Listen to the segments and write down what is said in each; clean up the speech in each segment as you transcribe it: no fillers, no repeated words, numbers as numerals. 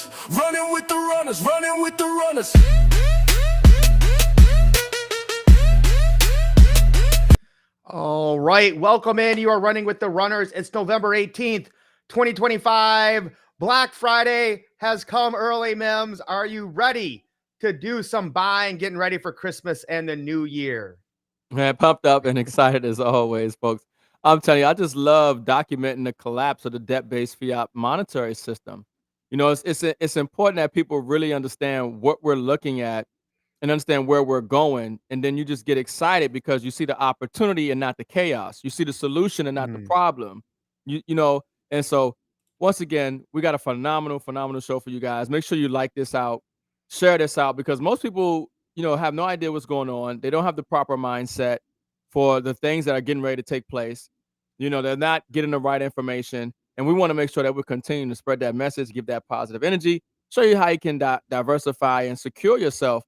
runners, running with the runners, running with the runners. All right, welcome in. You are running with the runners. It's November 18th, 2025. Black Friday has come early, Mims. Are you ready to do some buying, getting ready for Christmas and the new year? Man, pumped up and excited as always, folks. I'm telling you, I just love documenting the collapse of the debt-based fiat monetary system. You know, it's important that people really understand what we're looking at and understand where we're going, and then you just get excited because you see the opportunity and not the chaos. You see the solution and not the problem. You know, and so once again, we got a phenomenal show for you guys. Make sure you like this out, share this out because most people, you know, have no idea what's going on. They don't have the proper mindset for the things that are getting ready to take place. You know, they're not getting the right information, and we want to make sure that we're continuing to spread that message, give that positive energy, show you how you can diversify and secure yourself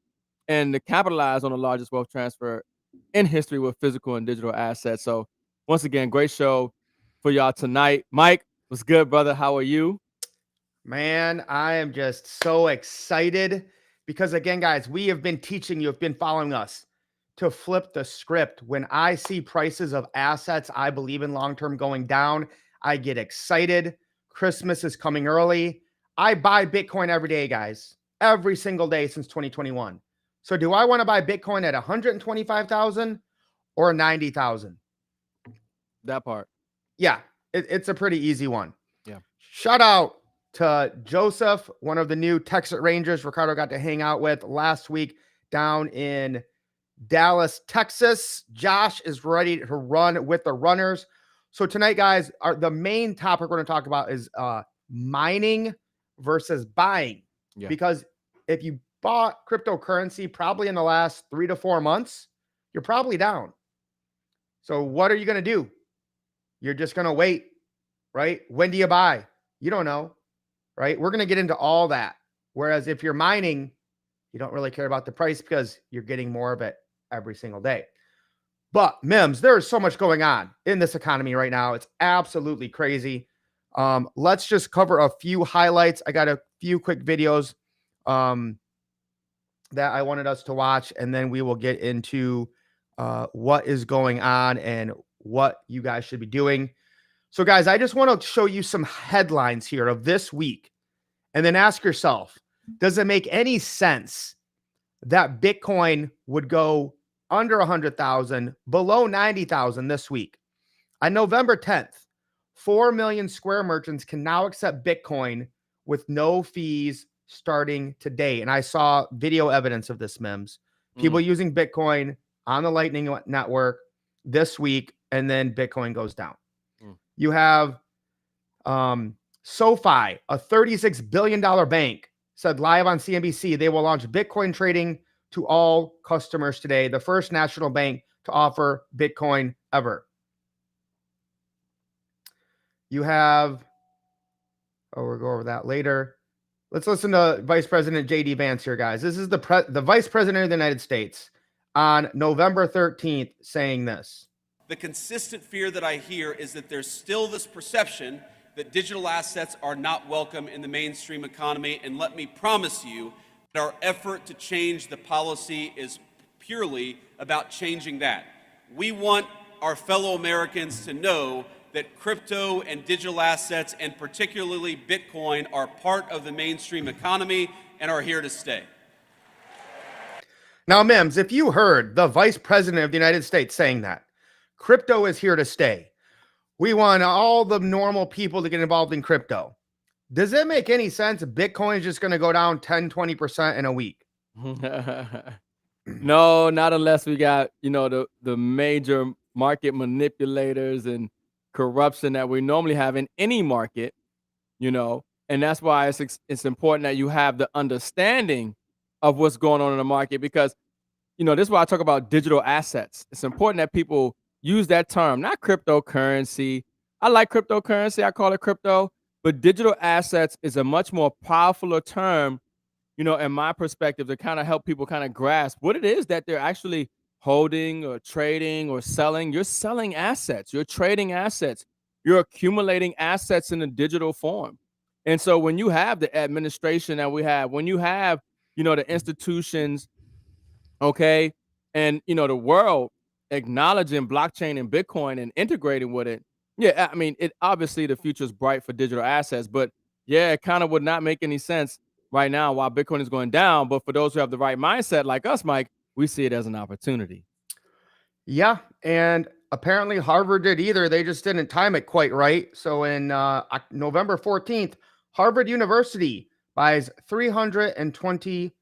and to capitalize on the largest wealth transfer in history with physical and digital assets. So once again, great show for y'all tonight. Mike, what's good, brother? How are you? Man, I am just so excited because again, guys, we have been teaching you, have been following us to flip the script. When I see prices of assets I believe in long-term going down, I get excited. Christmas is coming early. I buy Bitcoin every day, guys, every single day since 2021. So do I want to buy Bitcoin at 125,000 or 90,000? That part. Yeah, it's a pretty easy one. Yeah. Shout out to Joseph, one of the new Texas Rangers Ricardo got to hang out with last week down in Dallas, Texas. Josh is ready to run with the runners. So tonight, guys, the main topic we're going to talk about is mining versus buying. Yeah. Because if you bought cryptocurrency probably in the last 3 to 4 months, you're probably down. So what are you going to do? You're just going to wait, right? When do you buy? You don't know, right? We're going to get into all that. Whereas if you're mining, you don't really care about the price because you're getting more of it every single day. But Mims, there is so much going on in this economy right now. It's absolutely crazy. Let's just cover a few highlights. I got a few quick videos that I wanted us to watch, and then we will get into what is going on and what you guys should be doing. So, guys, I just want to show you some headlines here of this week, and then ask yourself, does it make any sense that Bitcoin would go under 100,000, below 90,000 this week? On November 10th, 4 million Square merchants can now accept Bitcoin with no fees starting today. And I saw video evidence of this, Mims. People using Bitcoin on the Lightning Network this week, and then Bitcoin goes down. You have SoFi, a $36 billion bank, said live on CNBC they will launch Bitcoin trading to all customers today, the first national bank to offer Bitcoin ever. You have, we'll go over that later. Let's listen to Vice President J.D. Vance here, guys. This is the Vice President of the United States on November 13th saying this. The consistent fear that I hear is that there's still this perception that digital assets are not welcome in the mainstream economy. And let me promise you that our effort to change the policy is purely about changing that. We want our fellow Americans to know that crypto and digital assets, and particularly Bitcoin, are part of the mainstream economy and are here to stay. Now, Mims, if you heard the Vice President of the United States saying that, crypto is here to stay, we want all the normal people to get involved in crypto, does it make any sense Bitcoin is just going to go down 10, 20% in a week? No, not unless we got, you know, the major market manipulators and corruption that we normally have in any market, you know, and that's why it's important that you have the understanding of what's going on in the market, because, you know, this is why I talk about digital assets. It's important that people use that term, not cryptocurrency. I like cryptocurrency, I call it crypto, but digital assets is a much more powerful term, you know, in my perspective, to kind of help people kind of grasp what it is that they're actually holding or trading or selling. You're selling assets, you're trading assets, you're accumulating assets in a digital form. And so when you have the administration that we have, when you have, the institutions, okay, and, the world acknowledging blockchain and Bitcoin and integrating with it, yeah, I mean, it obviously the future is bright for digital assets, but yeah, it kind of would not make any sense right now while Bitcoin is going down. But for those who have the right mindset, like us, Mike, we see it as an opportunity. Yeah, and apparently Harvard did either. They just didn't time it quite right. So in November 14th, Harvard University buys $320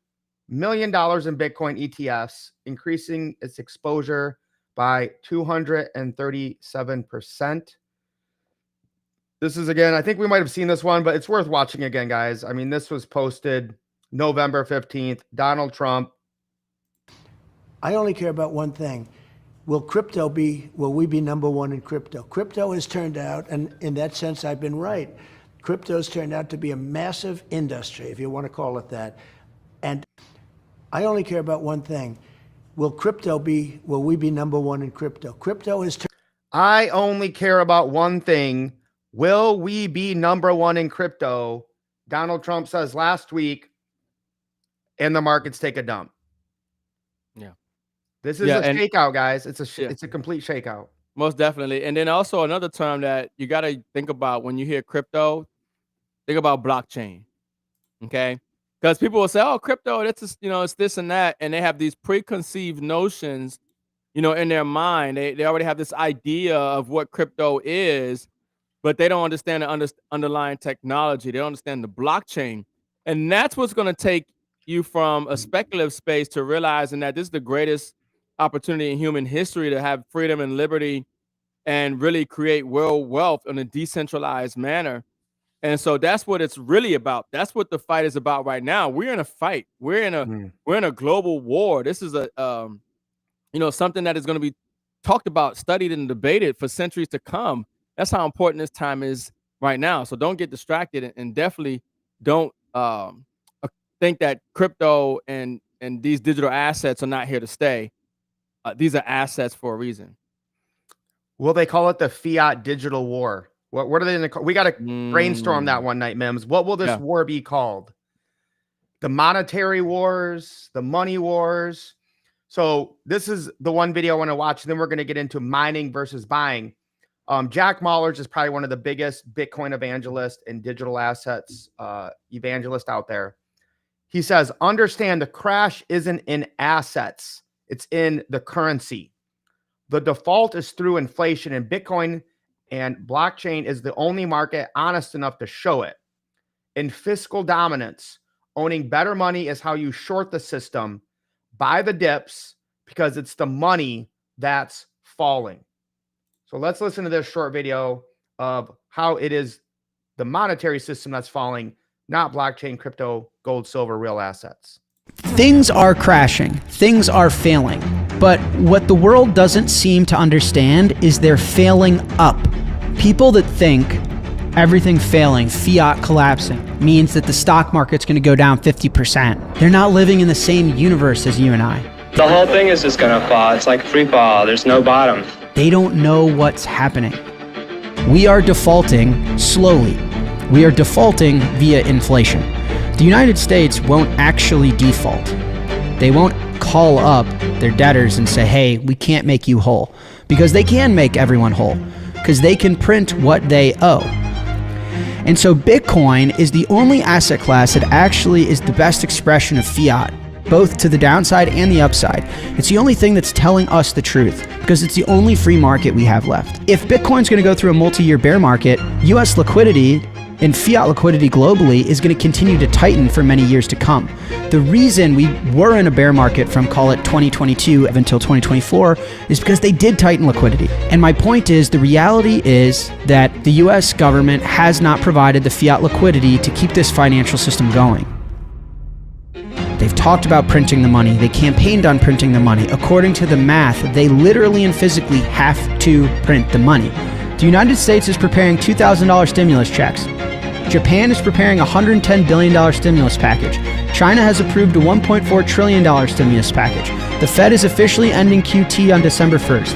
million in Bitcoin ETFs, increasing its exposure by 237%. This is, again, I think we might have seen this one, but it's worth watching again, guys. I mean, this was posted November 15th. Donald Trump. I only care about one thing. Will we be number one in crypto? Crypto has turned out, and in that sense, I've been right. Crypto's turned out to be a massive industry, if you want to call it that. And I only care about one thing. Will we be number one in crypto? I only care about one thing. Will we be number one in crypto? Donald Trump says last week, and the markets take a dump. Yeah. This is a shakeout, guys. It's a complete shakeout. Most definitely. And then also another term that you got to think about when you hear crypto, think about blockchain. Okay? Because people will say, oh, crypto, that's just, it's this and that. And they have these preconceived notions, in their mind. They already have this idea of what crypto is, but they don't understand the underlying technology. They don't understand the blockchain. And that's what's going to take you from a speculative space to realizing that this is the greatest opportunity in human history to have freedom and liberty and really create world wealth in a decentralized manner. And so that's what it's really about. That's what the fight is about right now. We're in a fight. We're in a global war. This is something that is going to be talked about, studied, and debated for centuries to come. That's how important this time is right now. So don't get distracted, and definitely don't think that crypto and these digital assets are not here to stay. These are assets for a reason. Will they call it the fiat digital war? What are they going to call? We got to brainstorm that one night, Mims. What will this war be called? The monetary wars, the money wars. So this is the one video I want to watch. Then we're going to get into mining versus buying. Jack Mallers is probably one of the biggest Bitcoin evangelists and digital assets evangelist out there. He says, understand the crash isn't in assets. It's in the currency. The default is through inflation, and Bitcoin and blockchain is the only market honest enough to show it. In fiscal dominance, owning better money is how you short the system, buy the dips, because it's the money that's falling. So let's listen to this short video of how it is the monetary system that's falling, not blockchain, crypto, gold, silver, real assets. Things are crashing, things are failing, but what the world doesn't seem to understand is they're failing up. People that think everything failing, fiat collapsing, means that the stock market's going to go down 50%. They're not living in the same universe as you and I. The whole thing is just going to fall. It's like free fall. There's no bottom. They don't know what's happening. We are defaulting slowly. We are defaulting via inflation. The United States won't actually default. They won't call up their debtors and say, hey, we can't make you whole. Because they can make everyone whole. Because they can print what they owe. And so Bitcoin is the only asset class that actually is the best expression of fiat, both to the downside and the upside. It's the only thing that's telling us the truth, because it's the only free market we have left. If Bitcoin's going to go through a multi-year bear market, US liquidity and fiat liquidity globally is going to continue to tighten for many years to come. The reason we were in a bear market from, call it 2022 until 2024 is because they did tighten liquidity. And my point is, the reality is that the US government has not provided the fiat liquidity to keep this financial system going. They've talked about printing the money. They campaigned on printing the money. According to the math, they literally and physically have to print the money. The United States is preparing $2,000 stimulus checks. Japan is preparing a $110 billion stimulus package. China has approved a $1.4 trillion stimulus package. The Fed is officially ending QT on December 1st.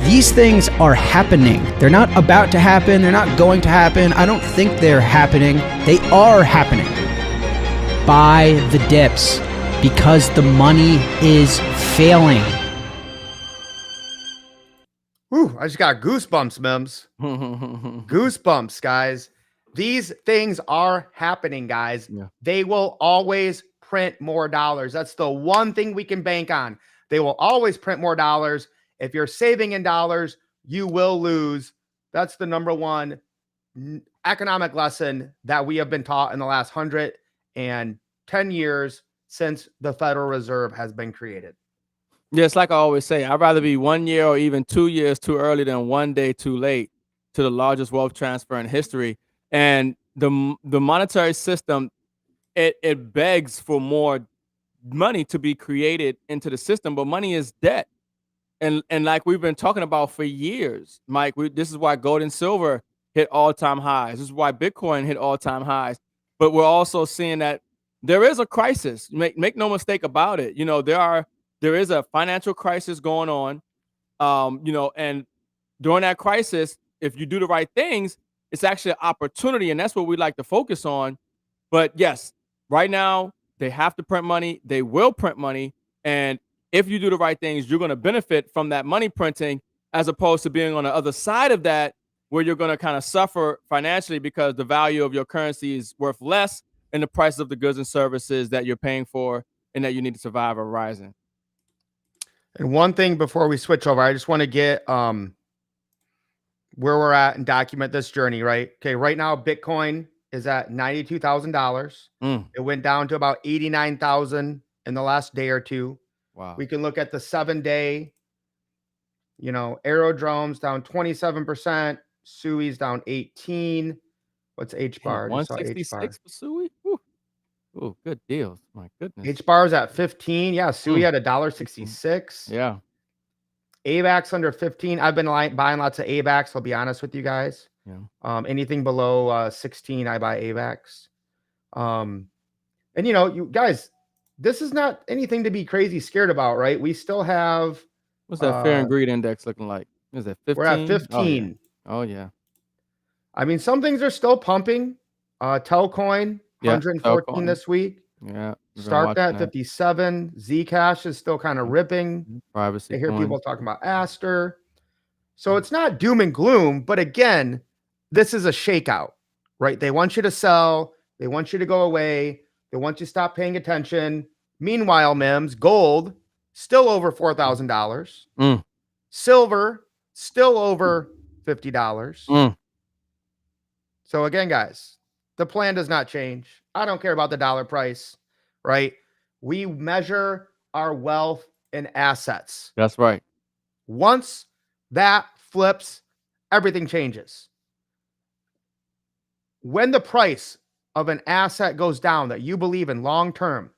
These things are happening. They're not about to happen. They're not going to happen. I don't think they're happening. They are happening. Buy the dips because the money is failing. Whew, I just got goosebumps, Mims. Goosebumps, guys. These things are happening, guys. Yeah. They will always print more dollars. That's the one thing we can bank on. They will always print more dollars. If you're saving in dollars, you will lose. That's the number one economic lesson that we have been taught in the last 110 years since the Federal Reserve has been created. Yeah, it's like I always say, I'd rather be 1 year or even 2 years too early than 1 day too late to the largest wealth transfer in history. And the monetary system, it begs for more money to be created into the system, but money is debt. And like we've been talking about for years, Mike, this is why gold and silver hit all-time highs. This is why Bitcoin hit all-time highs. But we're also seeing that there is a crisis. Make no mistake about it. You know, there is a financial crisis going on. You know, and during that crisis, if you do the right things, it's actually an opportunity, and that's what we like to focus on. But yes, right now they have to print money. They will print money, and if you do the right things, you're going to benefit from that money printing, as opposed to being on the other side of that, where you're going to kind of suffer financially because the value of your currency is worth less, and the price of the goods and services that you're paying for and that you need to survive are rising. And one thing before we switch over, I just want to get where we're at and document this journey, right? Okay, right now Bitcoin is at $92,000. It went down to about 89,000 in the last day or two. Wow. We can look at the 7-day, you know, Aerodrome's down 27%, Sui's down 18. What's H bar? 166 for Sui? Oh, good deals. My goodness. H bar is at 15. Yeah, Sui at $1.66. Yeah. AVAX under 15. I've been buying lots of AVAX, I'll be honest with you guys. Yeah. Anything below 16, I buy AVAX. And you know, you guys, this is not anything to be crazy scared about, right? We still have What's that fear and greed index looking like? Is it 15? We're at 15. Oh yeah. I mean, some things are still pumping. Telcoin, 114 Telcoin. this week. Yeah. StarkNet 57. Zcash is still kind of ripping. Privacy. I hear coin. people talking about Aster. So it's not doom and gloom, but again, this is a shakeout, right? They want you to sell. They want you to go away. They want you to stop paying attention. Meanwhile, Mims, gold still over $4,000. Silver still over $50. So again, guys, the plan does not change. I don't care about the dollar price, right? We measure our wealth in assets. That's right. Once that flips, everything changes. When the price of an asset goes down that you believe in long term,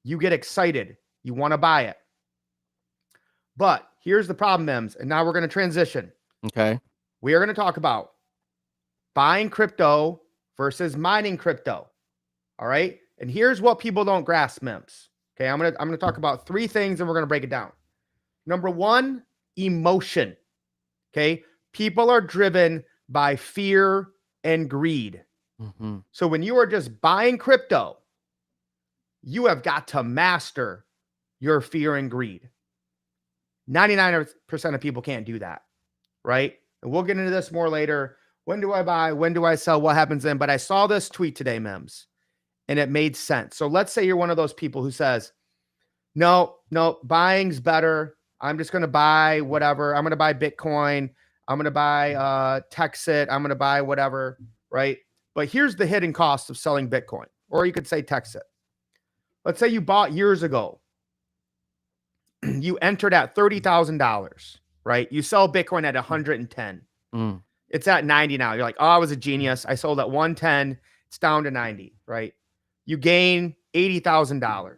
you get excited. You want to buy it. But here's the problem, Mims, and now we're going to transition. Okay. We are going to talk about buying crypto versus mining crypto. All right? And here's what people don't grasp, Mims. Okay, I'm going to talk about 3 things and we're going to break it down. Number 1, emotion. Okay? People are driven by fear and greed. So when you are just buying crypto, you have got to master your fear and greed. 99% of people can't do that, right? And we'll get into this more later. When do I buy? When do I sell? What happens then? But I saw this tweet today, Mims, and it made sense. So let's say you're one of those people who says, no, buying's better. I'm just going to buy whatever. I'm going to buy Bitcoin. I'm going to buy Texit. I'm going to buy whatever, right? But here's the hidden cost of selling Bitcoin, or you could say Texit. Let's say you bought years ago. You entered at $30,000, right? You sell Bitcoin at 110. It's at 90 now. You're like, oh, I was a genius. I sold at 110. It's down to 90, right? You gain $80,000.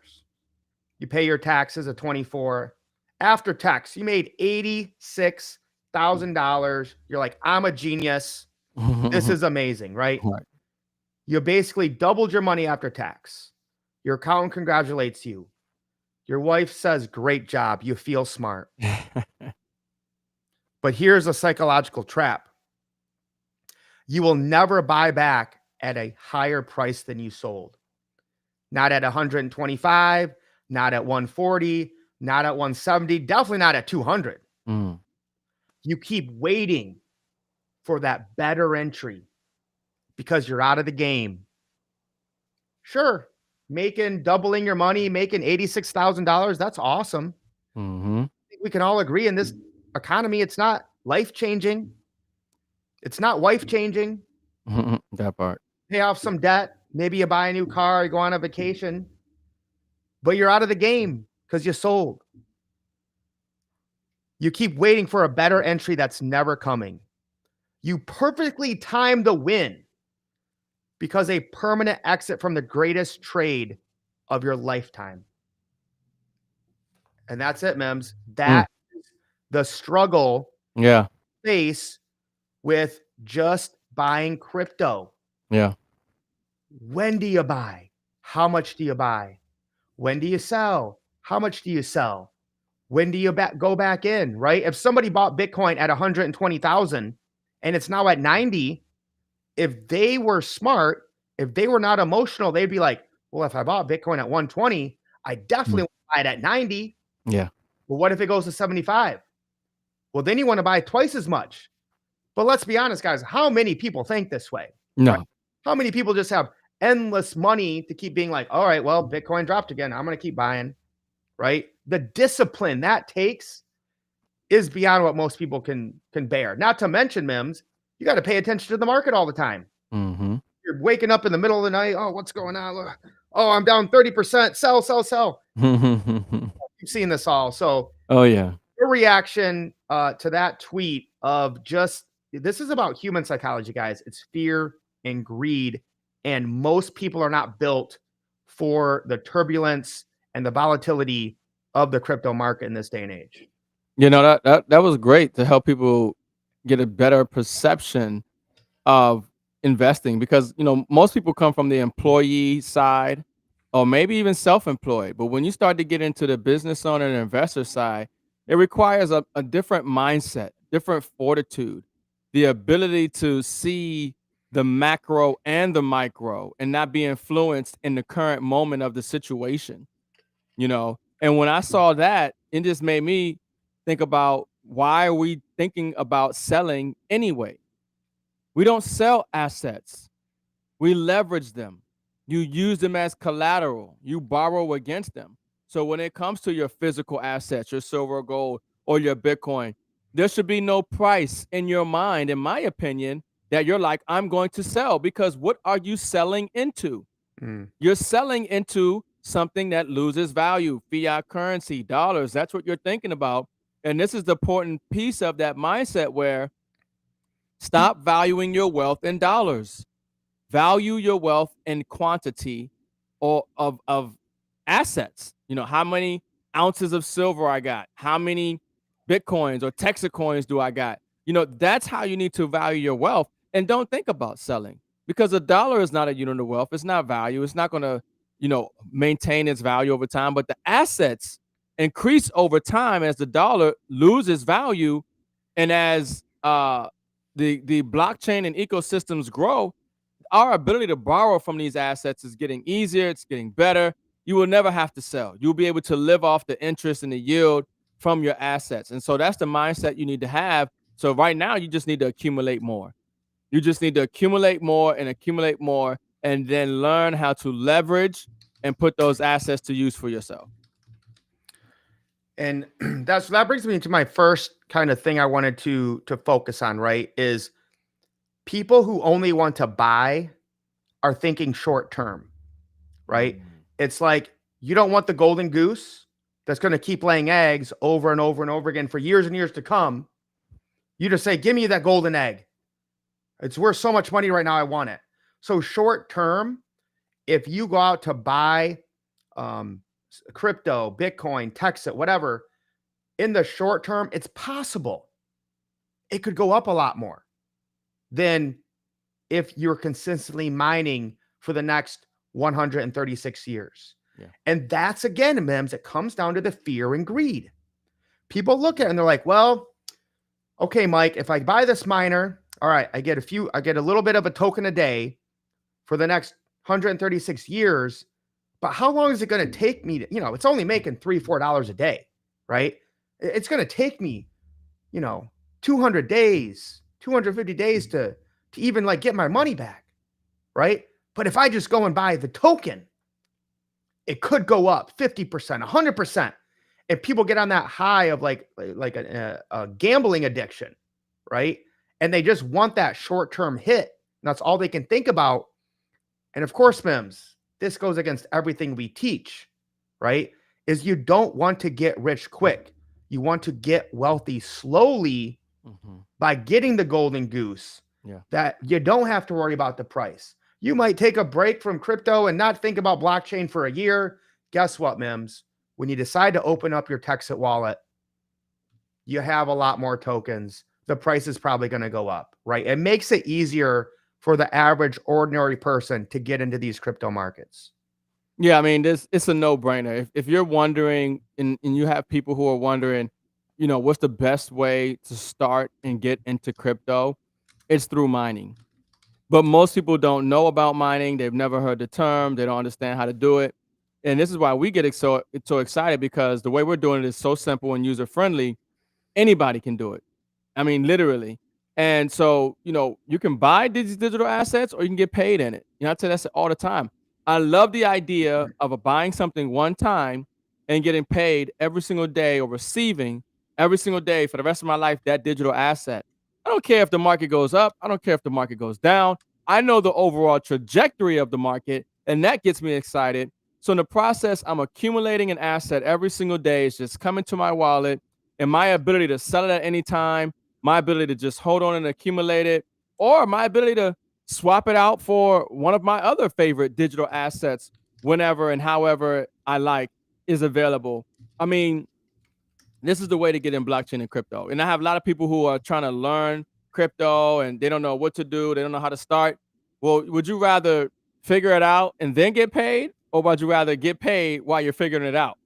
You pay your taxes at 24. After tax, you made $86,000. You're like, I'm a genius. This is amazing, right? You basically doubled your money after tax. Your accountant congratulates you. Your wife says, great job. You feel smart. But here's a psychological trap. You will never buy back at a higher price than you sold. Not at 125, not at 140, not at 170, definitely not at 200. Mm. You keep waiting for that better entry because you're out of the game. Sure, doubling your money, making $86,000, that's awesome. Mm-hmm. I think we can all agree in this economy, it's not life-changing. It's not wife-changing. That part. Pay off some debt. Maybe you buy a new car, you go on a vacation, but you're out of the game because you sold. You keep waiting for a better entry that's never coming. You perfectly time the win because a permanent exit from the greatest trade of your lifetime. And that's it, Mems. That is the struggle Yeah. face with just buying crypto. Yeah. When do you buy? How much do you buy? When do you sell? How much do you sell? When do you go back in, right? If somebody bought Bitcoin at 120,000 and it's now at 90, if they were smart, if they were not emotional, they'd be like, well, if I bought Bitcoin at 120, I definitely want to buy it at 90. Yeah. Well, what if it goes to 75? Well, then you want to buy twice as much. But let's be honest, guys, how many people think this way? No. Right? How many people just have endless money to keep being like, all right, well, Bitcoin dropped again. I'm going to keep buying, right? The discipline that takes is beyond what most people can bear. Not to mention, Mims, you got to pay attention to the market all the time. Mm-hmm. You're waking up in the middle of the night. Oh, what's going on? Oh, I'm down 30%. Sell, sell, sell. You've seen this all. So, Oh yeah. your reaction to that tweet of just, this is about human psychology, guys. It's fear and greed. And most people are not built for the turbulence and the volatility of the crypto market in this day and age. You know, that was great to help people get a better perception of investing, because you know most people come from the employee side or maybe even self-employed, but when you start to get into the business owner and investor side, it requires a different mindset, different fortitude, the ability to see the macro and the micro and not be influenced in the current moment of the situation, you know. And when I saw that, it just made me think about, why are we thinking about selling anyway? We don't sell assets. We leverage them. You use them as collateral. You borrow against them. So when it comes to your physical assets, your silver or gold or your Bitcoin, there should be no price in your mind, in my opinion, that you're like, I'm going to sell, because what are you selling into? You're selling into something that loses value, fiat currency, dollars. That's what you're thinking about. And this is the important piece of that mindset, where stop valuing your wealth in dollars. Value your wealth in quantity or of assets. You know, how many ounces of silver I got? How many Bitcoins or Texacoins do I got? You know, that's how you need to value your wealth. And don't think about selling, because a dollar is not a unit of wealth. It's not value. It's not going to, you know, maintain its value over time. But the assets increase over time as the dollar loses value, and as the blockchain and ecosystems grow, our ability to borrow from these assets is getting easier. It's getting better. You will never have to sell. You'll be able to live off the interest and the yield from your assets. And so that's the mindset you need to have. So right now, you just need to accumulate more. You just need to accumulate more and accumulate more, and then learn how to leverage and put those assets to use for yourself. And that brings me to my first kind of thing I wanted to focus on, right? Is people who only want to buy are thinking short term, right? It's like, you don't want the golden goose that's going to keep laying eggs over and over and over again for years and years to come. You just say, give me that golden egg. It's worth so much money right now, I want it. So short term, if you go out to buy crypto, Bitcoin, Texas, whatever, in the short term, it's possible it could go up a lot more than if you're consistently mining for the next 136 years. Yeah. And that's, again, Mims, it comes down to the fear and greed. People look at it and they're like, well, okay, Mike, if I buy this miner, all right, I get a little bit of a token a day for the next 136 years. But how long is it going to take me to, it's only making $3, $4 a day, right? It's going to take me, 200 days, 250 days to even like get my money back, right? But if I just go and buy the token, it could go up 50%, 100%. If people get on that high of like a gambling addiction, right? And they just want that short-term hit. And that's all they can think about. And of course, Mims, this goes against everything we teach, right? Is you don't want to get rich quick. You want to get wealthy slowly by getting the golden goose. Yeah. That you don't have to worry about the price. You might take a break from crypto and not think about blockchain for a year. Guess what, Mims? When you decide to open up your Texit wallet, you have a lot more tokens. The price is probably going to go up, right? It makes it easier for the average ordinary person to get into these crypto markets. Yeah, I mean, it's a no-brainer. If you're wondering, and you have people who are wondering, what's the best way to start and get into crypto, it's through mining. But most people don't know about mining. They've never heard the term. They don't understand how to do it. And this is why we get so excited, because the way we're doing it is so simple and user-friendly. Anybody can do it. I mean, literally. And so, you can buy these digital assets or you can get paid in it. I tell you that all the time. I love the idea of buying something one time and getting paid every single day, or receiving every single day for the rest of my life that digital asset. I don't care if the market goes up. I don't care if the market goes down. I know the overall trajectory of the market, and that gets me excited. So in the process, I'm accumulating an asset every single day. It's just coming to my wallet, and my ability to sell it at any time, my ability to just hold on and accumulate it, or my ability to swap it out for one of my other favorite digital assets whenever and however I like, is available. I mean, this is the way to get in blockchain and crypto. And I have a lot of people who are trying to learn crypto and they don't know what to do. They don't know how to start. Well, would you rather figure it out and then get paid, or would you rather get paid while you're figuring it out?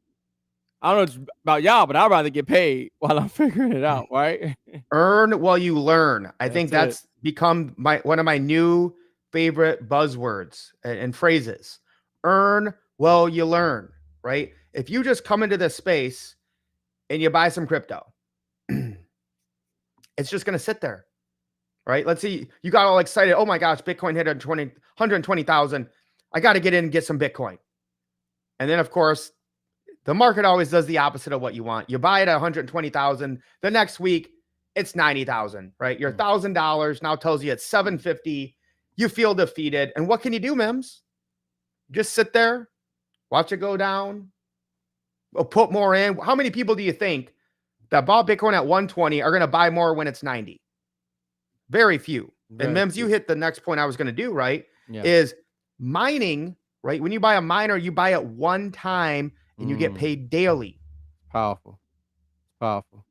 I don't know about y'all, but I'd rather get paid while I'm figuring it out, right? Earn while you learn. I think That's that's become one of my new favorite buzzwords and phrases. Earn while you learn, right? If you just come into this space and you buy some crypto, it's just going to sit there, right? Let's see. You got all excited. Oh my gosh, Bitcoin hit 120,000. I got to get in and get some Bitcoin. And then, of course, the market always does the opposite of what you want. You buy it at 120,000. The next week, it's 90,000, right? Your $1,000 now tells you it's 750. You feel defeated. And what can you do, Mims? Just sit there, watch it go down, or put more in. How many people do you think that bought Bitcoin at 120 are going to buy more when it's 90? Very few. And Mims, you hit the next point I was going to do, right? Yeah. Is mining, right? When you buy a miner, you buy it one time and you get paid daily. Powerful. Powerful.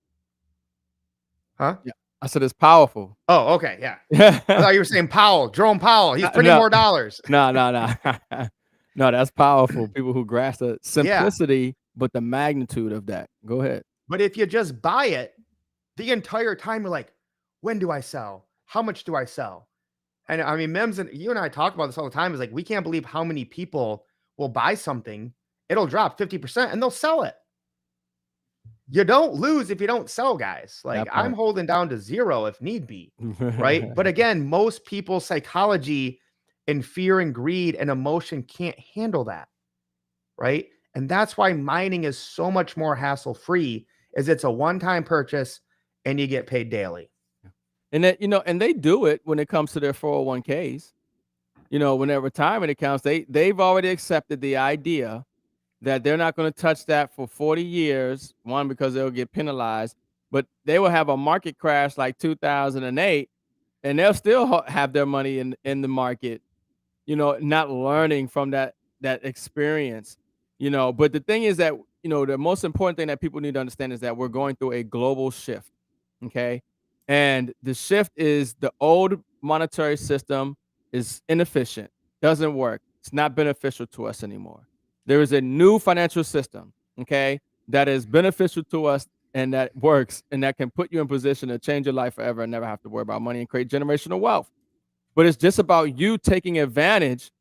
Huh? Yeah. I said it's powerful. Oh, okay. Yeah. Yeah. I thought you were saying Powell, Jerome Powell. He's printing No. more dollars. No. No, that's powerful. People who grasp the simplicity, but the magnitude of that. Go ahead. But if you just buy it the entire time, you're like, when do I sell? How much do I sell? And I mean, Mims, and you and I talk about this all the time, is like, we can't believe how many people will buy something. It'll drop 50% and they'll sell it. You don't lose if you don't sell, guys. Like, I'm holding down to zero if need be, right? But again, most people's psychology and fear and greed and emotion can't handle that, right? And that's why mining is so much more hassle-free, is it's a one-time purchase and you get paid daily. And that, and they do it when it comes to their 401ks. When their retirement accounts, they've already accepted the idea that they're not going to touch that for 40 years, one, because they'll get penalized, but they will have a market crash like 2008, and they'll still have their money in the market, not learning from that experience, But the thing is that, the most important thing that people need to understand is that we're going through a global shift, okay? And the shift is the old monetary system is inefficient, doesn't work. It's not beneficial to us anymore. There is a new financial system, okay, that is beneficial to us, and that works and that can put you in position to change your life forever and never have to worry about money and create generational wealth. But it's just about you taking advantage,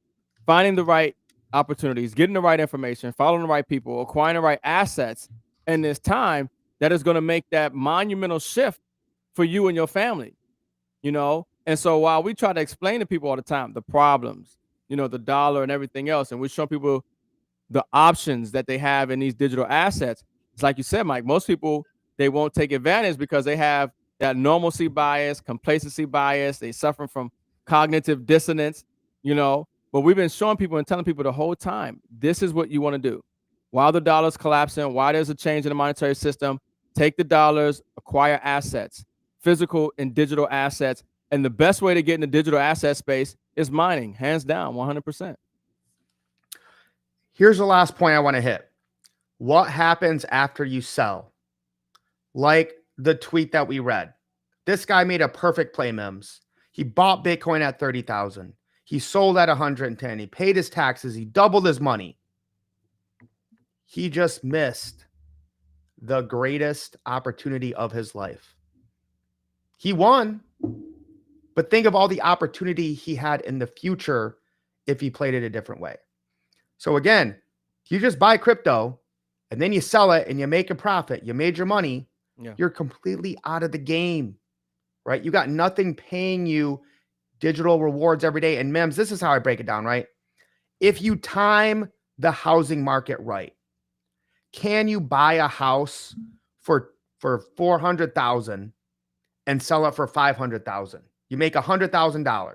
finding the right opportunities, getting the right information, following the right people, acquiring the right assets in this time that is going to make that monumental shift for you and your family, you know? And so while we try to explain to people all the time the problems, you know, the dollar and everything else, and we show people the options that they have in these digital assets, it's like you said, Mike, most people, they won't take advantage because they have that normalcy bias, complacency bias. They suffer from cognitive dissonance, you know. But we've been showing people and telling people the whole time, this is what you want to do. While the dollar's collapsing, while there's a change in the monetary system, take the dollars, acquire assets, physical and digital assets. And the best way to get in the digital asset space is mining, hands down, 100%. Here's the last point I want to hit. What happens after you sell? Like the tweet that we read. This guy made a perfect play, Mims. He bought Bitcoin at 30,000. He sold at 110. He paid his taxes. He doubled his money. He just missed the greatest opportunity of his life. He won, but think of all the opportunity he had in the future if he played it a different way. So again, you just buy crypto and then you sell it and you make a profit. You made your money. Yeah. You're completely out of the game, right? You got nothing paying you digital rewards every day. And Mims, this is how I break it down, right? If you time the housing market right, can you buy a house for 400,000 and sell it for 500,000? You make $100,000,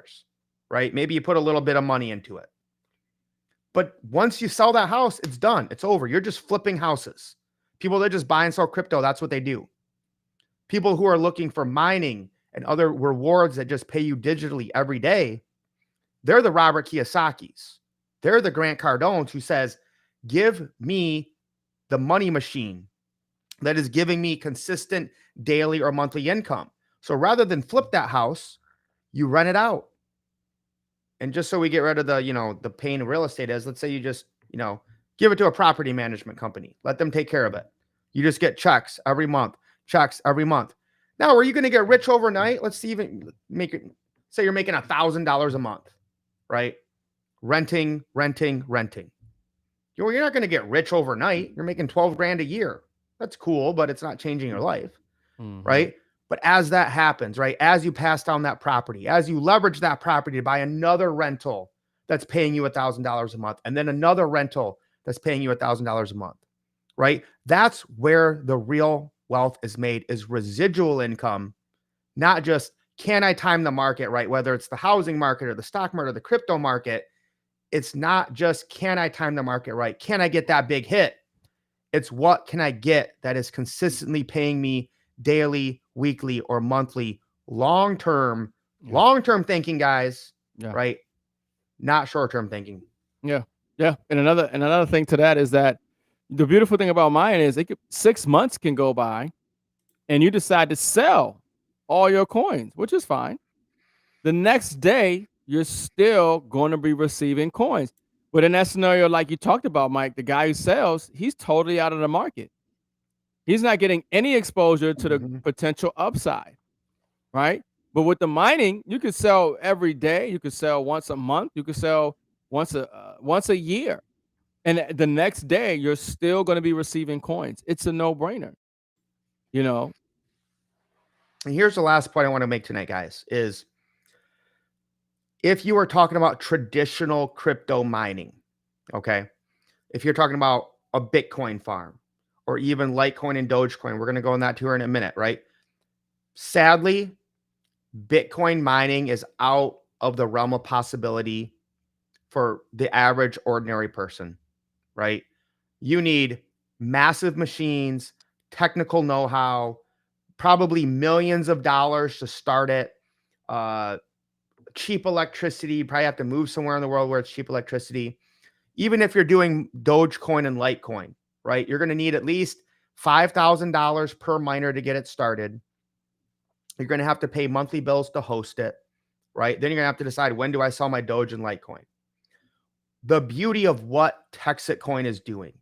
right? Maybe you put a little bit of money into it. But once you sell that house, it's done. It's over. You're just flipping houses. People that just buy and sell crypto, that's what they do. People who are looking for mining and other rewards that just pay you digitally every day, they're the Robert Kiyosaki's. They're the Grant Cardones who says, give me the money machine that is giving me consistent daily or monthly income. So rather than flip that house, you rent it out. And just so we get rid of the, the pain of real estate is, let's say you just, give it to a property management company. Let them take care of it. You just get checks every month. Now, are you going to get rich overnight? Let's see, even make it, say you're making $1,000 a month, right? Renting. You're not going to get rich overnight. You're making 12 grand a year. That's cool, but it's not changing your life, right? But as that happens, right, as you pass down that property, as you leverage that property to buy another rental that's paying you $1,000 a month, and then another rental that's paying you $1,000 a month, right? That's where the real wealth is made, is residual income, not just, can I time the market right? Whether it's the housing market or the stock market or the crypto market, it's not just, can I time the market right? Can I get that big hit? It's what can I get that is consistently paying me daily, weekly, or monthly, long-term thinking, guys, right? Not short-term thinking. Yeah. And another thing to that is that the beautiful thing about mining is 6 months can go by and you decide to sell all your coins, which is fine. The next day, you're still going to be receiving coins. But in that scenario, like you talked about, Mike, the guy who sells, he's totally out of the market. He's not getting any exposure to the potential upside, right? But with the mining, you could sell every day. You could sell once a month. You could sell once a year. And the next day, you're still going to be receiving coins. It's a no-brainer, And here's the last point I want to make tonight, guys, is if you are talking about traditional crypto mining, okay, if you're talking about a Bitcoin farm or even Litecoin and Dogecoin, we're going to go on that tour in a minute, right? Sadly, Bitcoin mining is out of the realm of possibility for the average ordinary person, right? You need massive machines, technical know-how, probably millions of dollars to start it, cheap electricity. You probably have to move somewhere in the world where it's cheap electricity. Even if you're doing Dogecoin and Litecoin, right? You're going to need at least $5,000 per miner to get it started. You're going to have to pay monthly bills to host it, right? Then you're going to have to decide, when do I sell my Doge and Litecoin? The beauty of what Texit Coin is doing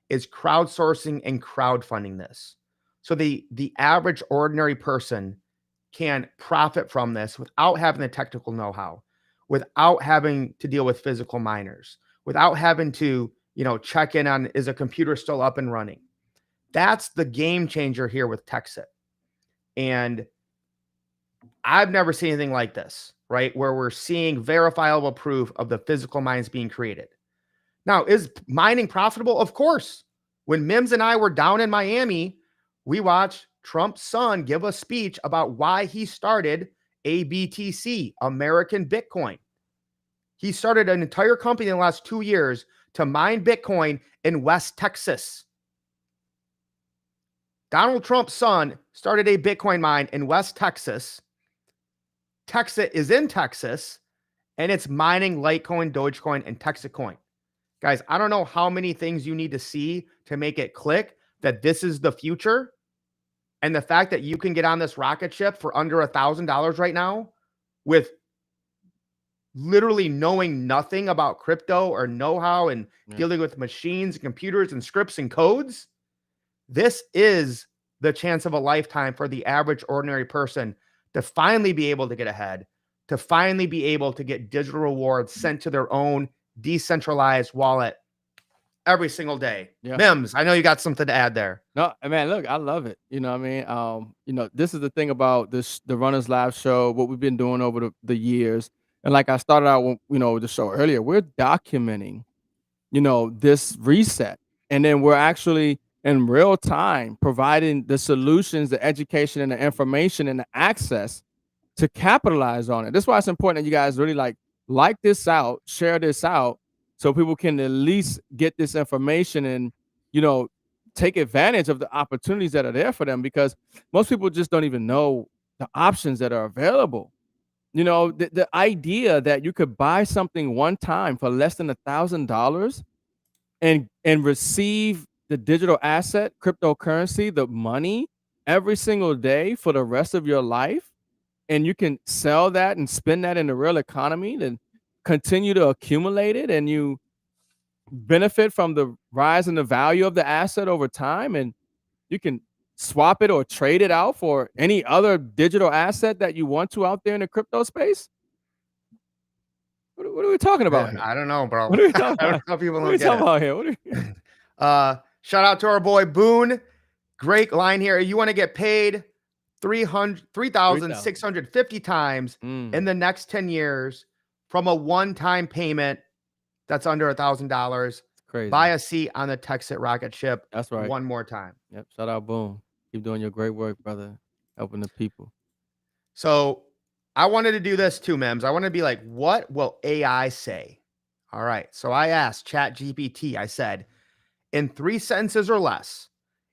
is crowdsourcing and crowdfunding this. So the average ordinary person can profit from this without having the technical know-how, without having to deal with physical miners, without having to, check in on, is a computer still up and running? That's the game changer here with Texit. And I've never seen anything like this, right? Where we're seeing verifiable proof of the physical mines being created. Now, is mining profitable? Of course. When Mims and I were down in Miami, we watched Trump's son give a speech about why he started ABTC, American Bitcoin. He started an entire company in the last 2 years to mine Bitcoin in West Texas. Donald Trump's son started a Bitcoin mine in West Texas. Texit is in Texas, and it's mining Litecoin, Dogecoin, and Texit Coin. Guys, I don't know how many things you need to see to make it click that this is the future. And the fact that you can get on this rocket ship for under $1,000 right now with literally knowing nothing about crypto or know-how and dealing with machines and computers and scripts and codes, this is the chance of a lifetime for the average ordinary person to finally be able to get ahead, to finally be able to get digital rewards sent to their own decentralized wallet every single day. Yeah. Mims, I know you got something to add there. No, man, look, I love it. You know what I mean? This is the thing about the Runners Live show, what we've been doing over the years. And like I started out with, the show earlier, we're documenting, this reset. And then we're actually in real time providing the solutions, the education, and the information and the access to capitalize on it. That's why it's important that you guys really like this out, share this out, so people can at least get this information and, take advantage of the opportunities that are there for them, because most people just don't even know the options that are available. The idea that you could buy something one time for less than $1,000 and receive the digital asset, cryptocurrency, the money every single day for the rest of your life, and you can sell that and spend that in the real economy, then continue to accumulate it, and you benefit from the rise in the value of the asset over time, and you can swap it or trade it out for any other digital asset that you want to out there in the crypto space. What are we talking about here? I don't know, bro. What are we talking I about? don't know if people What are we don't get talking it. about here? What are we... Shout out to our boy Boone. Great line here. You want to get paid 3,650 times in the next 10 years from a one-time payment that's under $1,000. Crazy. Buy a seat on the Texit rocket ship. That's right. One more time. Yep. Shout out, Boom. Keep doing your great work, brother. Helping the people. So I wanted to do this too, Mims. I want to be like, what will AI say? All right. So I asked ChatGPT, I said, in 3 sentences or less,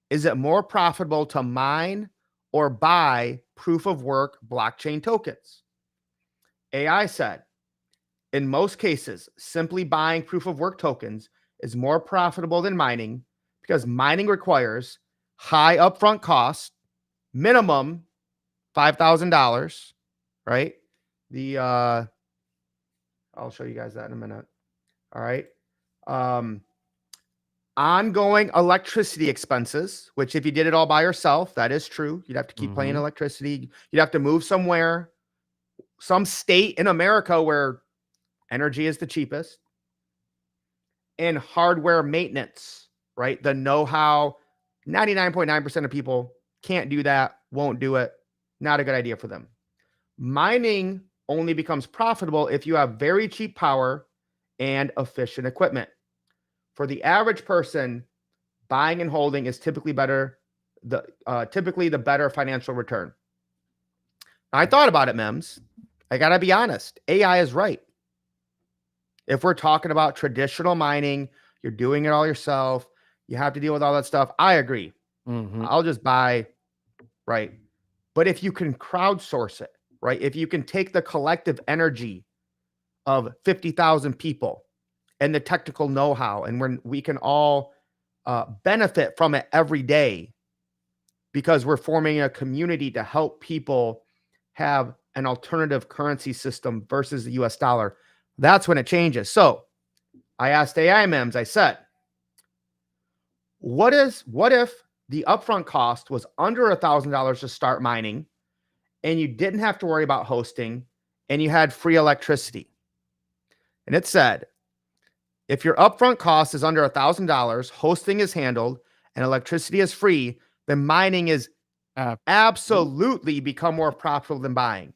is it more profitable to mine or buy proof of work blockchain tokens? AI said, in most cases, simply buying proof of work tokens is more profitable than mining because mining requires high upfront cost, minimum $5,000, right? I'll show you guys that in a minute. All right. Ongoing electricity expenses, which if you did it all by yourself, that is true. You'd have to keep paying electricity. You'd have to move somewhere, some state in America where energy is the cheapest. And hardware maintenance, right? The know-how, 99.9% of people can't do that, won't do it. Not a good idea for them. Mining only becomes profitable if you have very cheap power and efficient equipment. For the average person, buying and holding is typically the better financial return. I thought about it, Mims. I got to be honest. AI is right. If we're talking about traditional mining, you're doing it all yourself, you have to deal with all that stuff. I agree. I'll just buy, right? But if you can crowdsource it, right? If you can take the collective energy of 50,000 people and the technical know-how, and when we can all benefit from it every day because we're forming a community to help people have an alternative currency system versus the US dollar, that's when it changes. So I asked AI Mims, I said, what if the upfront cost was under $1,000 to start mining, and you didn't have to worry about hosting, and you had free electricity. And it said, if your upfront cost is under $1,000, hosting is handled, and electricity is free, then mining is absolutely become more profitable than buying,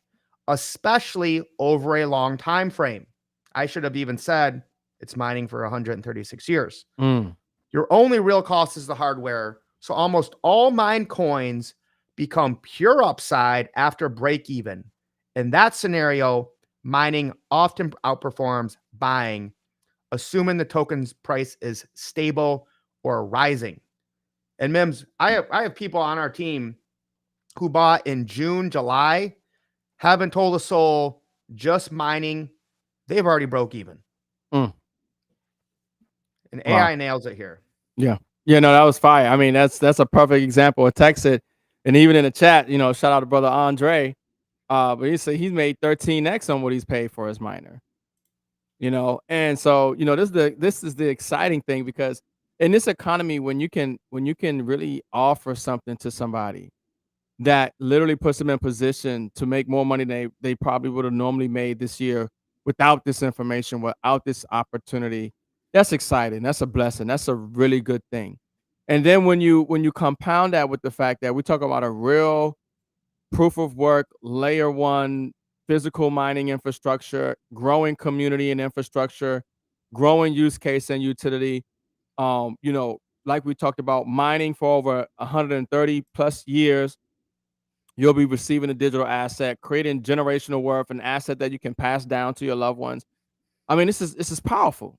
especially over a long time frame. I should have even said it's mining for 136 years. Your only real cost is the hardware. So almost all mined coins become pure upside after break even. In that scenario, mining often outperforms buying, assuming the token's price is stable or rising. And Mims, I have people on our team who bought in June, July, haven't told a soul, just mining. They've already broke even. And AI nails it here. Yeah. Yeah, no, that was fire. I mean, that's a perfect example of Texit. And even in the chat, you know, shout out to brother Andre. But he said he's made 13x on what he's paid for his miner. You know, and so, you know, this is the exciting thing, because in this economy, when you can really offer something to somebody that literally puts them in position to make more money than they probably would have normally made this year without this information, without this opportunity, that's exciting. That's a blessing. That's a really good thing. And then when you compound that with the fact that we talk about a real proof of work, layer one physical mining infrastructure, growing community and infrastructure, growing use case and utility, you know, like we talked about, mining for over 130 plus years, you'll be receiving a digital asset, creating generational worth, an asset that you can pass down to your loved ones. I mean, this is powerful.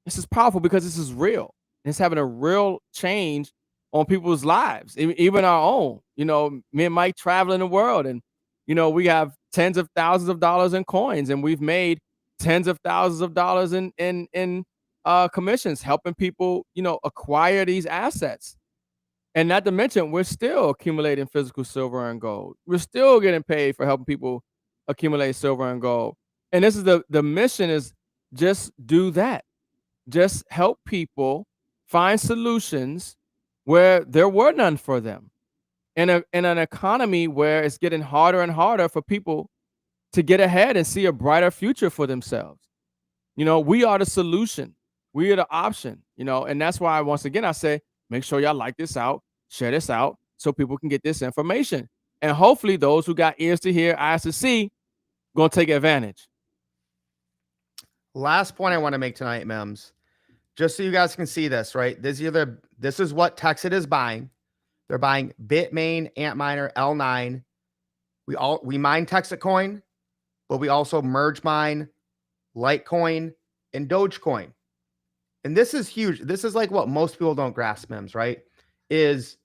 This is powerful because this is real. It's having a real change on people's lives, even our own. You know, me and Mike traveling the world, and you know, we have tens of thousands of dollars in coins, and we've made tens of thousands of dollars in commissions, helping people, you know, acquire these assets. And not to mention, we're still accumulating physical silver and gold. We're still getting paid for helping people accumulate silver and gold. And this is the mission is just do that. Just help people find solutions where there were none for them. In an economy where it's getting harder and harder for people to get ahead and see a brighter future for themselves. You know, we are the solution. We are the option, you know, and that's why, once again, I say, make sure y'all like this out, share this out so people can get this information. And hopefully those who got ears to hear, eyes to see, going to take advantage. Last point I want to make tonight, Mims, just so you guys can see this, right? This is what Texit is buying. They're buying Bitmain, Antminer, L9. We mine Texit coin, but we also merge mine Litecoin and Dogecoin. And this is huge. This is like what most people don't grasp, Mims, right? Is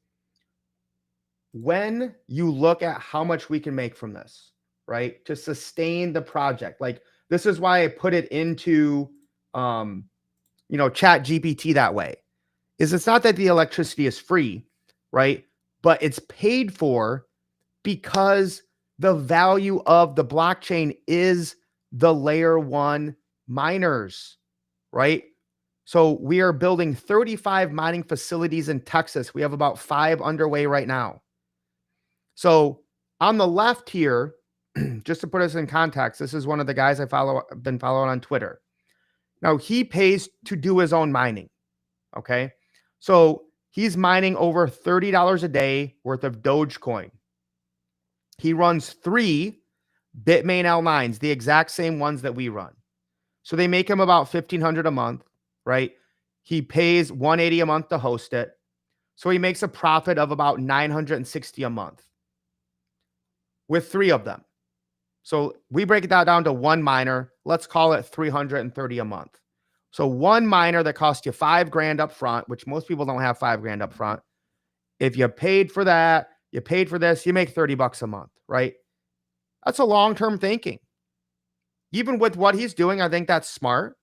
when you look at how much we can make from this, right? To sustain the project. Like, this is why I put it into, you know, Chat GPT that way. Is it's not that the electricity is free, right? But it's paid for because the value of the blockchain is the layer one miners, right? So we are building 35 mining facilities in Texas. We have about 5 underway right now. So on the left here, just to put us in context, this is one of the guys I've been following on Twitter. Now, he pays to do his own mining, okay? So he's mining over $30 a day worth of Dogecoin. He runs 3 Bitmain L9s, the exact same ones that we run. So they make him about $1,500 a month, right? He pays $180 a month to host it. So he makes a profit of about $960 a month with 3 of them. So we break that down to one miner. Let's call it $330 a month. So one miner that costs you $5,000 up front, which most people don't have $5,000 up front. If you paid for that, you paid for this, you make $30 a month, right? That's a long-term thinking. Even with what he's doing, I think that's smart,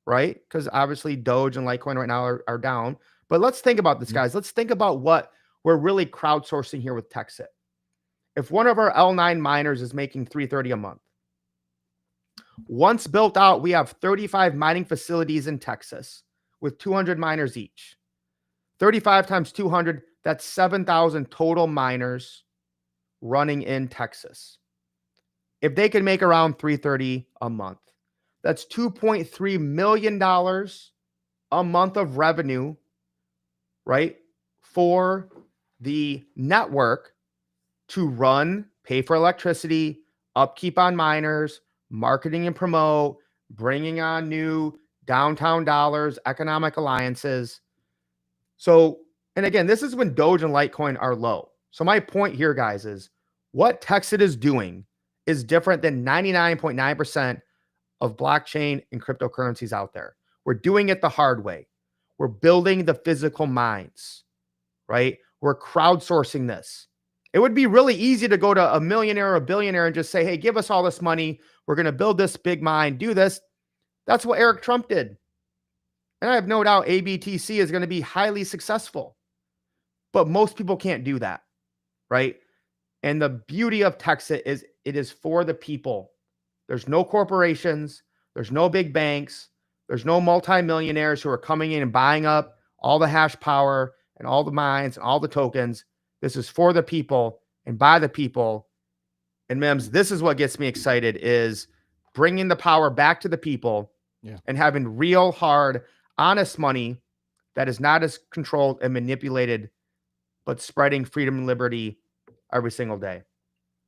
right? Because obviously Doge and Litecoin right now are down. But let's think about this, guys. Let's think about what we're really crowdsourcing here with Texit. If one of our L9 miners is making $330 a month, once built out, we have 35 mining facilities in Texas with 200 miners each. 35 times 200, That's 7,000 total miners running in Texas. If they can make around 330 a month, that's $2.3 million a month of revenue, right? For the network to run, pay for electricity, upkeep on miners, marketing and promote, bringing on new downtown dollars, economic alliances. So, and again, this is when Doge and Litecoin are low. So my point here, guys, is what Texas is doing is different than 99.9% of blockchain and cryptocurrencies out there. We're doing it the hard way. We're building the physical mines, right? We're crowdsourcing this. It would be really easy to go to a millionaire or a billionaire and just say, hey, give us all this money. We're going to build this big mine, do this. That's what Eric Trump did. And I have no doubt ABTC is going to be highly successful. But most people can't do that, right? And the beauty of Texas is it is for the people. There's no corporations. There's no big banks. There's no multimillionaires who are coming in and buying up all the hash power and all the mines and all the tokens. This is for the people and by the people. And Mims, this is what gets me excited, is bringing the power back to the people and having real, hard, honest money that is not as controlled and manipulated, but spreading freedom and liberty every single day.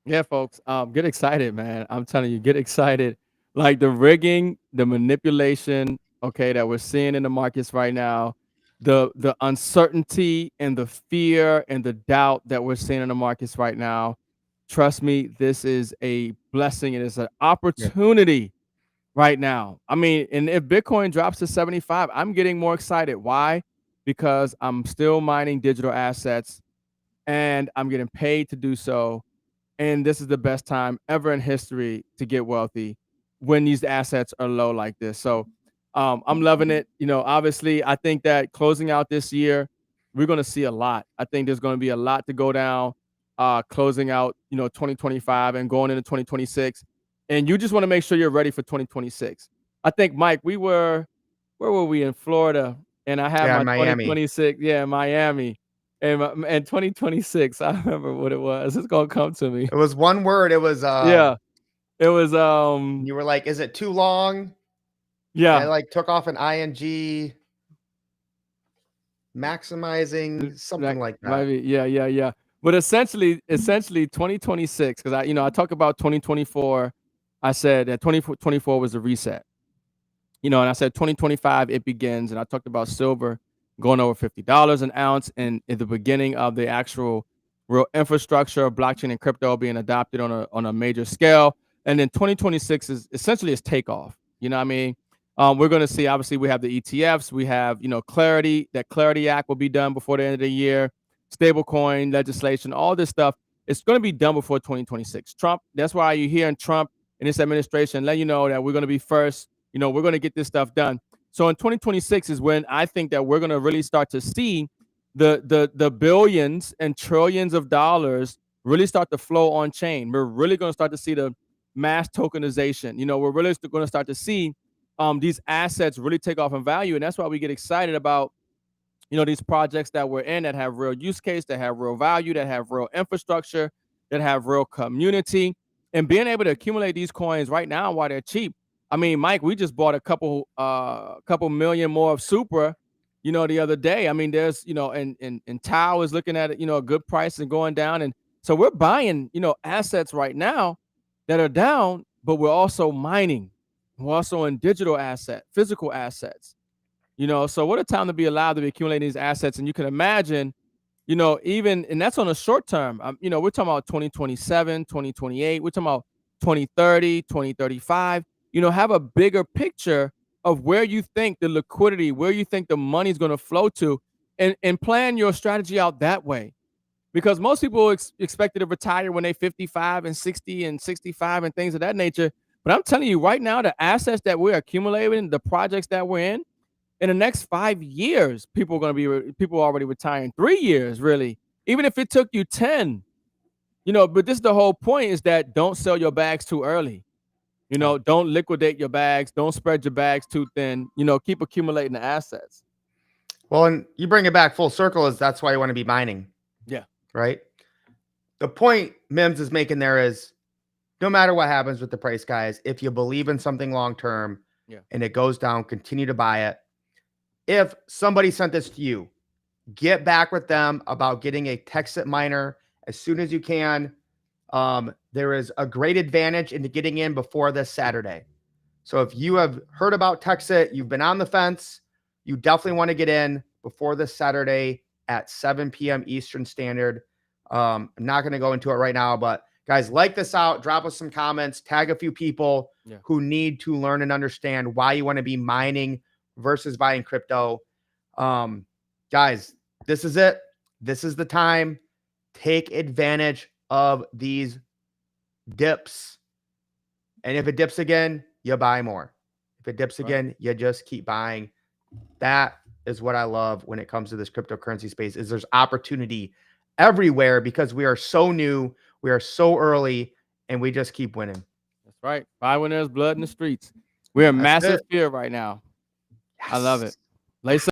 Yeah, folks, get excited, man. I'm telling you, get excited. Like the rigging, the manipulation, okay, that we're seeing in the markets right now, the uncertainty and the fear and the doubt that we're seeing in the markets right now. Trust me, this is a blessing. It is an opportunity right now. I mean, and if Bitcoin drops to 75, I'm getting more excited. Why? Because I'm still mining digital assets and I'm getting paid to do so. And this is the best time ever in history to get wealthy when these assets are low like this. So I'm loving it. You know, obviously, I think that closing out this year, we're going to see a lot. I think there's going to be a lot to go down closing out, 2025 and going into 2026. And you just want to make sure you're ready for 2026. I think, Mike, where were we in Florida? And I had my Miami. 2026, Miami. And 2026, I remember what it was. It's gonna come to me. It was one word. It was it was you were like, is it too long? I like took off an ing, maximizing something like that. Maybe, But essentially 2026, because I talk about 2024. I said that 2024 was a reset. And I said 2025 it begins, and I talked about silver going over $50 an ounce, and at the beginning of the actual real infrastructure of blockchain and crypto being adopted on a major scale. And then 2026 is essentially its takeoff. You know what I mean? We're going to see, obviously, we have the ETFs. We have, Clarity. That Clarity Act will be done before the end of the year. Stablecoin legislation, all this stuff. It's going to be done before 2026. Trump, that's why you're hearing Trump and his administration let you know that we're going to be first. We're going to get this stuff done. So in 2026 is when I think that we're going to really start to see the billions and trillions of dollars really start to flow on chain. We're really going to start to see the mass tokenization. We're really going to start to see these assets really take off in value. And that's why we get excited about, these projects that we're in that have real use case, that have real value, that have real infrastructure, that have real community, and being able to accumulate these coins right now while they're cheap. I mean, Mike, we just bought a couple million more of Supra, the other day. I mean, there's, and Tau is looking at it, a good price and going down. And so we're buying, assets right now that are down, but we're also mining. We're also in digital asset, physical assets, so what a time to be allowed to be accumulating these assets. And you can imagine, even, and that's on a short term, we're talking about 2027, 2028, we're talking about 2030, 2035. Have a bigger picture of where you think the liquidity, where you think the money is going to flow to, and plan your strategy out that way. Because most people expected to retire when they're 55 and 60 and 65 and things of that nature. But I'm telling you right now, the assets that we're accumulating, the projects that we're in the next 5 years, people are already retiring. 3 years, really. Even if it took you 10, but this is the whole point, is that don't sell your bags too early. Don't liquidate your bags. Don't spread your bags too thin. Keep accumulating the assets. Well, and you bring it back full circle is that's why you want to be mining. Yeah. Right. The point Mims is making there is no matter what happens with the price, guys, if you believe in something long term and it goes down, continue to buy it. If somebody sent this to you, get back with them about getting a Texit miner as soon as you can. There is a great advantage into getting in before this Saturday. So if you have heard about Texit, you've been on the fence, you definitely want to get in before this Saturday at 7 p.m. Eastern Standard. I'm not going to go into it right now, but guys, like this out, drop us some comments, tag a few people who need to learn and understand why you want to be mining versus buying crypto. Guys, this is it. This is the time. Take advantage of these dips. And if it dips again, you buy more. If it dips again, you just keep buying. That is what I love when it comes to this cryptocurrency space is there's opportunity everywhere because we are so new, we are so early, and we just keep winning. That's right. Buy when there's blood in the streets. We're in massive fear right now. I love it. Lace